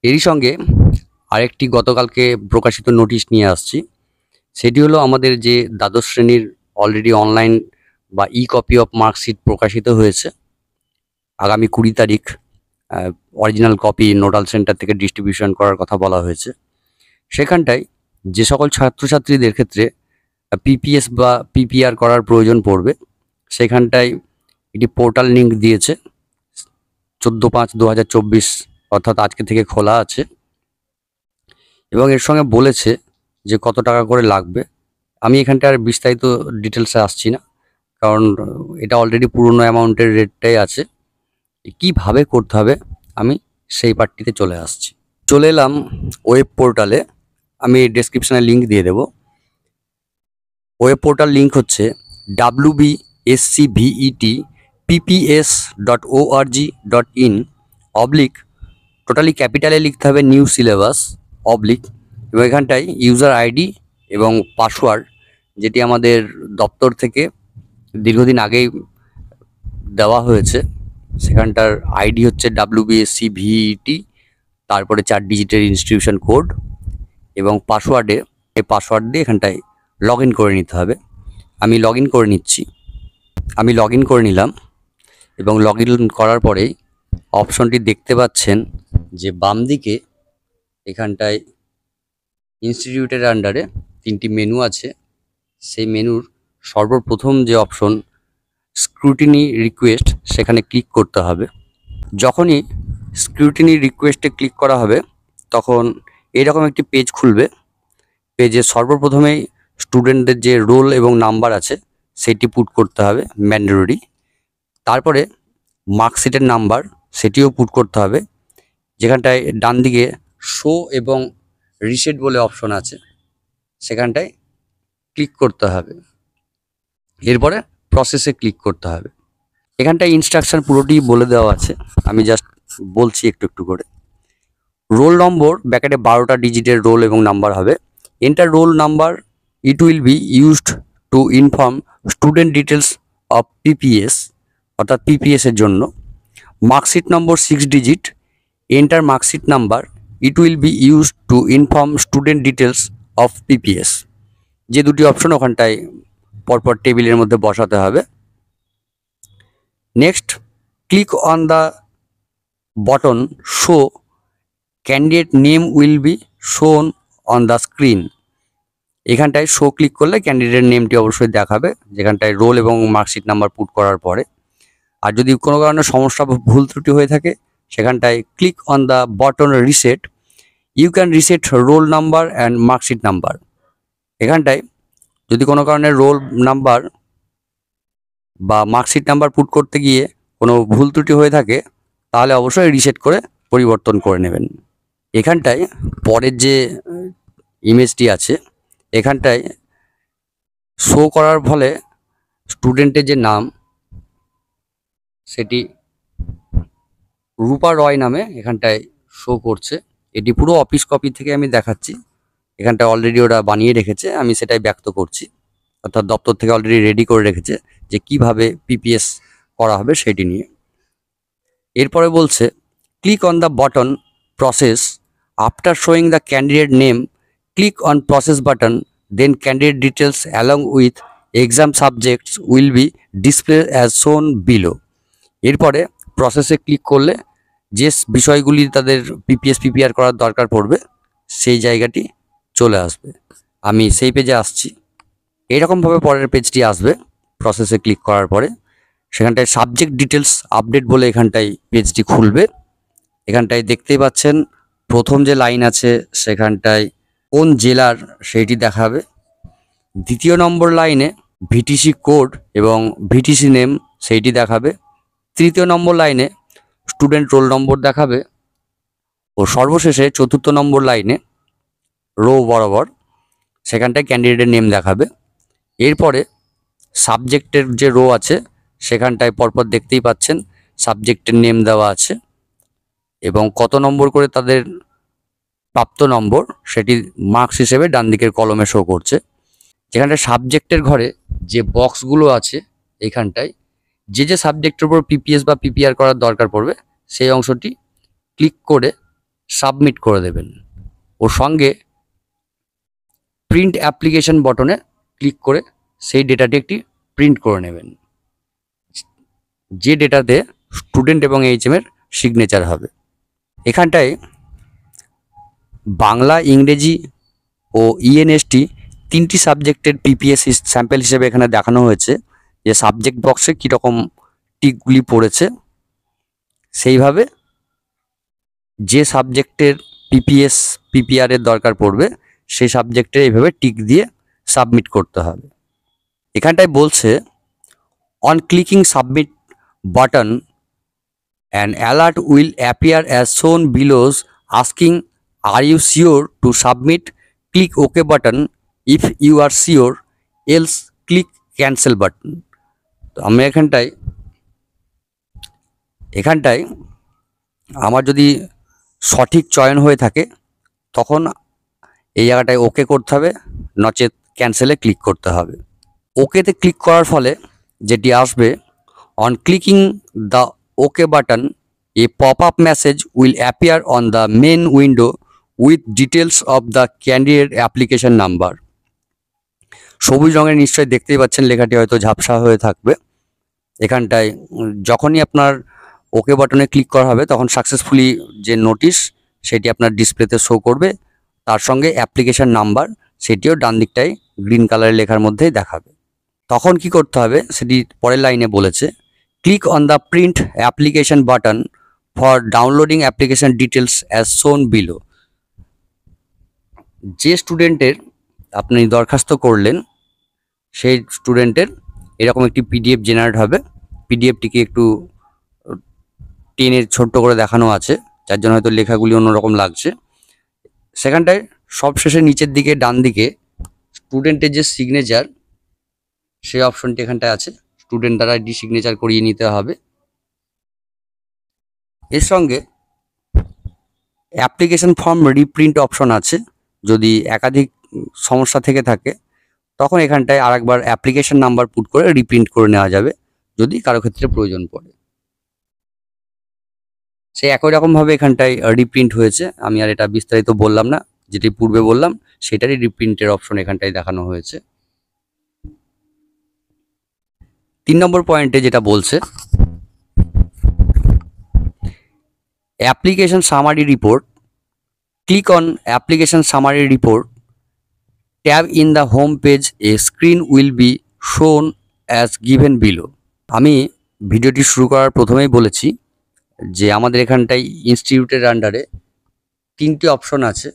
এরই সঙ্গে আরেকটি গতকালকে প্রকাশিত নোটিশ নিয়ে আসছি। সেটি হলো আমাদের যে দ্বাদশ শ্রেণীর অলরেডি অনলাইন বা কপি অফ মার্কশিট প্রকাশিত হয়েছে। আগামী 20 তারিখ অরিজিনাল কপি নোডাল সেন্টার থেকে ডিস্ট্রিবিউশন করার কথা বলা হয়েছে। সেখানটায় যে সকল ছাত্রছাত্রীদের ক্ষেত্রে পিপিএস বা পিপিআর করার প্রয়োজন পড়বে, সেখানটায় একটি পোর্টাল লিঙ্ক দিয়েছে। 14/5/2024 অর্থাৎ আজকে থেকে খোলা আছে এবং এর সঙ্গে বলেছে যে কত টাকা করে লাগবে। আমি এখানটা আর বিস্তারিত ডিটেলসে আসছি না, কারণ এটা অলরেডি পুরনো অ্যামাউন্টের রেটটাই আছে। কিভাবে করতে হবে আমি সেই পার্টটিতে চলে আসছি। চলে এলাম ওয়েব পোর্টালে। আমি ডেসক্রিপশনে লিঙ্ক দিয়ে দেব। ওয়েব পোর্টাল লিঙ্ক হচ্ছে wbscvetpps.org.in টোটালি ক্যাপিটালে লিখতে হবে নিউ সিলেবাস এবং এখানটায় ইউজার আইডি এবং পাসওয়ার্ড, যেটি আমাদের দপ্তর থেকে দীর্ঘদিন আগেই দেওয়া হয়েছে, সেখানটার আইডি হচ্ছে WBSCVET, তারপরে 4 ডিজিটের ইনস্টিটিউশন কোড এবং পাসওয়ার্ড দিয়ে এখানটায় লগ ইন করে নিতে হবে। আমি লগ ইন করে নিলাম এবং লগ ইন করার পরেই অপশনটি দেখতে পাচ্ছেন যে বাম দিকে এখানটায় ইনস্টিটিউটের আন্ডারে 3টি মেনু আছে। সেই মেনুর সর্বপ্রথম যে অপশন স্ক্রুটিনি রিকোয়েস্ট, সেখানে ক্লিক করতে হবে। যখনই স্ক্রুটিনি রিকোয়েস্টে ক্লিক করা হবে তখন এরকম একটি পেজ খুলবে। পেজে সর্বপ্রথমেই স্টুডেন্টদের যে রোল এবং নাম্বার আছে সেটি পুট করতে হবে ম্যান্ডেটরি। তারপরে মার্কশিটের নাম্বার সেটিও পুট করতে হবে, যেখানটায় ডান দিকে শো এবং রিসেট বলে অপশন আছে, সেখানটায় ক্লিক করতে হবে। এরপরে প্রসেসে ক্লিক করতে হবে। এখানটায় ইনস্ট্রাকশন পুরোটি বলে দেওয়া আছে, আমি জাস্ট বলছি একটু একটু করে। রোল নম্বর ব্যাকেটে 12টা ডিজিটের রোল এবং নাম্বার হবে। Enter roll number, it will be used to inform student details of PPS, অর্থাৎ পিপিএস এর জন্য। Marksheet number 6 digit, enter marksheet number, it will be used to inform student details of PPS. যে দুটি option ওখানটায় পরপর টেবিলের মধ্যে বসাতে হবে। Next, click on the button show candidate name will be শোন অন দ্য স্ক্রিন। এখানটায় শো ক্লিক করলে ক্যান্ডিডেট নেমটি অবশ্যই দেখাবে, যেখানটায় রোল এবং মার্কশিট নাম্বার পুট করার পরে। আর যদি কোনো কারণে সমস্যা ভুল ত্রুটি হয়ে থাকে, সেখানটায় click on the button reset, you can reset roll number and marksheet number. এখানটায় যদি কোনো কারণে রোল নাম্বার বা মার্কশিট নাম্বার পুট করতে গিয়ে কোনো ভুল ত্রুটি হয়ে থাকে, তাহলে অবশ্যই রিসেট করে পরিবর্তন করে নেবেন। এখানটায় পরের যে ইমেজটি আছে, এখানটায় শো করার ফলে স্টুডেন্টের যে নাম সেটি রূপা রয় নামে এখানটায় শো করছে। এটি পুরো অফিস কপি থেকে আমি দেখাচ্ছি, এখানটায় অলরেডি ওরা বানিয়ে রেখেছে, আমি সেটাই ব্যক্ত করছি। অর্থাৎ দপ্তর থেকে অলরেডি রেডি করে রেখেছে যে কিভাবে পিপিএস করা হবে সেটি নিয়ে। এরপরে বলছে click on the button process, after showing the candidate name click on process button, then candidate details along with exam subjects will be display as shown below. এরপরে প্রসেসে ক্লিক করলে যে বিষয়গুলি তাদের পিপিএস পিপিআর করার দরকার পড়বে সেই জায়গাটি চলে আসবে। আমি সেই পেজে আসছি। এইরকমভাবে পরের পেজটি আসবে প্রসেসে ক্লিক করার পরে। সেখানটায় সাবজেক্ট ডিটেলস আপডেট বলে এখানটায় পেজটি খুলবে। এখানটায় দেখতেই পাচ্ছেন প্রথম যে লাইন আছে সেখানটায় কোন জেলার সেইটি দেখাবে। দ্বিতীয় নম্বর লাইনে ভিটিসি কোড এবং ভিটিসি নেম সেইটি দেখাবে। তৃতীয় নম্বর লাইনে স্টুডেন্ট রোল নম্বর দেখাবে ও সর্বশেষে চতুর্থ নম্বর লাইনে রো বরাবর সেখানটায় ক্যান্ডিডেটের নেম দেখাবে। এরপরে সাবজেক্টের যে রো আছে সেখানটায় পরপর দেখতেই পাচ্ছেন সাবজেক্টের নেম দেওয়া আছে এবং কত নম্বর করে তাদের প্রাপ্ত নম্বর সেটি মার্কস হিসেবে ডান দিকের কলমে শো করছে। যেখানটায় সাবজেক্টের ঘরে যে বক্সগুলো আছে এখানটায় যে যে সাবজেক্টের উপর পিপিএস বা পিপিআর করার দরকার পড়বে সেই অংশটি ক্লিক করে সাবমিট করে দেবেন। ওর সঙ্গে প্রিন্ট অ্যাপ্লিকেশন বটনে ক্লিক করে সেই ডেটাটি একটি প্রিন্ট করে নেবেন, যে ডেটাতে স্টুডেন্ট এবং এইচএম এর সিগনেচার হবে। এখানটায় বাংলা, ইংরেজি ও ইএনএসটি 3টি সাবজেক্টের পিপিএস স্যাম্পল হিসেবে এখানে দেখানো হয়েছে, যে সাবজেক্ট বক্সে কীরকম টিকগুলি পড়েছে। সেইভাবে যে সাবজেক্টের পিপিআর এর দরকার পড়বে সেই সাবজেক্টে এইভাবে টিক দিয়ে সাবমিট করতে হবে। এখানটায় বলছে, on clicking submit button an alert will appear as shown below asking, are you sure to submit? Click OK button if you are sure, else click cancel button. তো আমি এখানটায় আমার যদি সঠিক চয়ন হয়ে থাকে তখন এই জায়গাটায় ওকে করতে হবে, নচেত ক্যান্সেলে ক্লিক করতে হবে। ওকেতে ক্লিক করার ফলে যেটি আসবে, on clicking the OK button, a pop-up message will appear on the main window with details of the candidate application number. সবুজ রঙের নিশ্চয়ই দেখতেই পাচ্ছেন, লেখাটি হয়তো ঝাপসা হয়ে থাকবে। এখানটায় যখনই আপনার ওকে বাটনে ক্লিক করা হবে তখন সাকসেসফুলি যে নোটিশ সেটি আপনার ডিসপ্লেতে শো করবে, তার সঙ্গে অ্যাপ্লিকেশন নাম্বার সেটিও ডান দিকটায় গ্রিন কালারের লেখার মধ্যেই দেখাবে। তখন কি করতে হবে সেটি পরের লাইনে বলেছে, click on the print application button for downloading application details as shown below. যে স্টুডেন্টের আপনি দরখাস্ত করলেন সেই স্টুডেন্টের এরকম একটি পিডিএফ জেনারেট হবে। পিডিএফটিকে একটু টেনে ছোট্ট করে দেখানো আছে, যার জন্য হয়তো লেখাগুলি অন্যরকম লাগছে। সেখানটায় সবশেষে নিচের দিকে ডান দিকে স্টুডেন্টের যে সিগনেচার সেই অপশনটি এখানটায় আছে, স্টুডেন্ট দ্বারা এটি সিগনেচার করিয়ে নিতে হবে। এর সঙ্গে অ্যাপ্লিকেশন ফর্ম রিপ্রিন্ট অপশন আছে, যদি একাধিক সমস্যা থেকে থাকে তখন এখানটায় আরেকবার অ্যাপ্লিকেশন নাম্বার পুট করে রিপ্রিন্ট করে নেওয়া যাবে, যদি কারো ক্ষেত্রে প্রয়োজন পড়ে। সে একই রকমভাবে এখানটায় রিপ্রিন্ট হয়েছে, আমি আর এটা বিস্তারিত বললাম না, যেটি পূর্বে বললাম সেটারই রিপ্রিন্টের অপশন এখানটায় দেখানো হয়েছে। 3 নম্বর পয়েন্টে যেটা বলছে, application summary report, click on application summary report tab in the home page, A screen will be শোন অ্যাজ গিভেন বিলো। আমি ভিডিওটি শুরু করার প্রথমেই বলেছি যে আমাদের এখানটায় ইনস্টিটিউটের আন্ডারে 3টি অপশন আছে।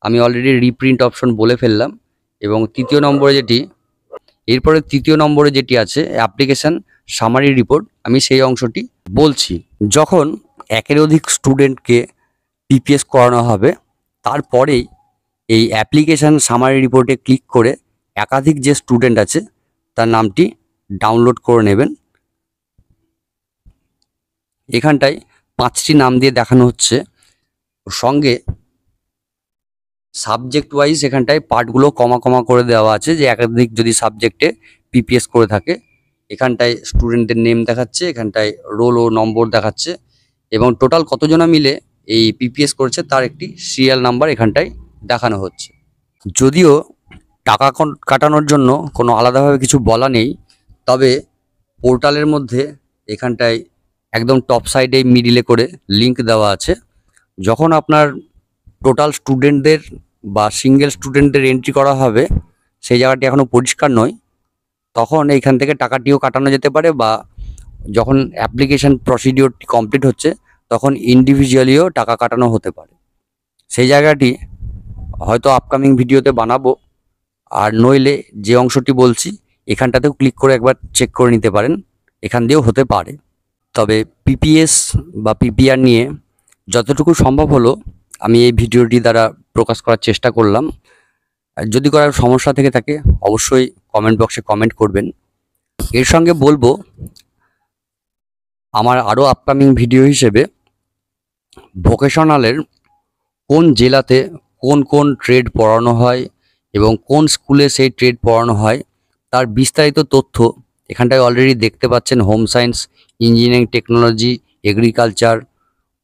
আমি অলরেডি রিপ্রিন্ট অপশন বলে ফেললাম, এবং তৃতীয় নম্বরে যেটি আছে অ্যাপ্লিকেশন সামারি রিপোর্ট, আমি সেই অংশটি বলছি। যখন একের অধিক স্টুডেন্টকে পিপিএস করানো হবে তারপরেই এই অ্যাপ্লিকেশন সামারি রিপোর্টে ক্লিক করে একাধিক যে স্টুডেন্ট আছে তার নামটি ডাউনলোড করে নেবেন। এখানটায় 5টি নাম দিয়ে দেখানো হচ্ছে, সঙ্গে সাবজেক্ট ওয়াইজ এখানটায় পার্টগুলো কমা কমা করে দেওয়া আছে, যে একাধিক যদি সাবজেক্টে পিপিএস করে থাকে। এখানটায় স্টুডেন্টের নেম দেখাচ্ছে, এখানটায় রোল ও নম্বর দেখাচ্ছে, এবং টোটাল কতজনা মিলে এই পিপিএস করেছে তার একটি সিরিয়াল নাম্বার এখানটায় দেখানো হচ্ছে। যদিও টাকা কাটানোর জন্য কোনো আলাদাভাবে কিছু বলা নেই, তবে পোর্টালের মধ্যে এখানটায় একদম টপ সাইডে মিডিলে করে লিংক দেওয়া আছে। যখন আপনার টোটাল স্টুডেন্টদের বা সিঙ্গেল স্টুডেন্টদের এন্ট্রি করা হবে, সেই জায়গাটি এখনও পরিষ্কার নয়, তখন এইখান থেকে টাকাটিও কাটানো যেতে পারে, বা যখন অ্যাপ্লিকেশন প্রসিডিওরটি কমপ্লিট হচ্ছে তখন ইন্ডিভিজুয়ালিও টাকা কাটানো হতে পারে। সেই জায়গাটি হয়তো আপকামিং ভিডিওতে বানাবো, আর নইলে যে অংশটি বলছি এখানটাতেও ক্লিক করে একবার চেক করে নিতে পারেন, এখান দিয়েও হতে পারে। তবে পিপিএস বা পিপিআর নিয়ে যতটুকু সম্ভব হলো আমি এই ভিডিওটি দ্বারা প্রকাশ করার চেষ্টা করলাম। যদি করার সমস্যা থেকে থাকে অবশ্যই কমেন্ট বক্সে কমেন্ট করবেন। এর সঙ্গে বলবো, আমার আরও আপকামিং ভিডিও হিসেবে ভোকেশনালের কোন জেলাতে কোন কোন ট্রেড পড়ানো হয় এবং কোন স্কুলে সেই ট্রেড পড়ানো হয় তার বিস্তারিত তথ্য এখানটায় অলরেডি দেখতে পাচ্ছেন। Home science, engineering, technology, agriculture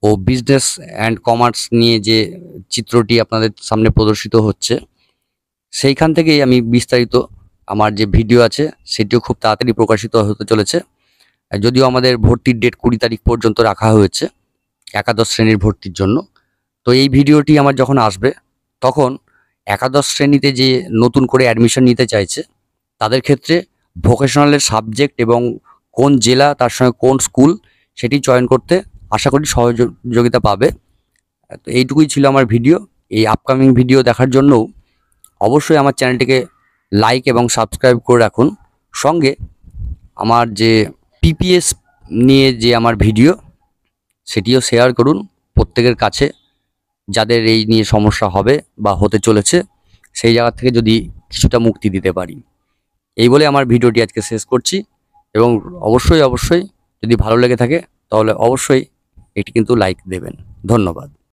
ও বিজনেস অ্যান্ড কমার্স নিয়ে যে চিত্রটি আপনাদের সামনে প্রদর্শিত হচ্ছে, সেইখান থেকেই আমি বিস্তারিত আমার যে ভিডিও আছে সেটিও খুব তাড়াতাড়ি প্রকাশিত হতে চলেছে। যদিও আমাদের ভর্তির ডেট 20 তারিখ পর্যন্ত রাখা হয়েছে একাদশ শ্রেণীর ভর্তির জন্য। তো এই ভিডিওটি আমার যখন আসবে তখন একাদশ শ্রেণীতে যে নতুন করে অ্যাডমিশন নিতে চাইছে তাদের ক্ষেত্রে ভোকেশনালের সাবজেক্ট এবং কোন জেলা তার সঙ্গে কোন স্কুল সেটি চয়ন করতে আশা করি সহযোগিতা পাবে। তো এইটুকুই ছিল আমার ভিডিও। এই আপকামিং ভিডিও দেখার জন্যও অবশ্যই আমার চ্যানেলটিকে লাইক এবং সাবস্ক্রাইব করে রাখুন। সঙ্গে আমার যে পিপিএস নিয়ে যে আমার ভিডিও সেটিও শেয়ার করুন প্রত্যেকের কাছে, যাদের এই নিয়ে সমস্যা হবে বা হতে চলেছে সেই জায়গা থেকে যদি কিছুটা মুক্তি দিতে পারি। এই বলে আমার ভিডিওটি আজকে শেষ করছি এবং অবশ্যই যদি ভালো লেগে থাকে তাহলে অবশ্যই এটি কিন্তু লাইক দেবেন। ধন্যবাদ।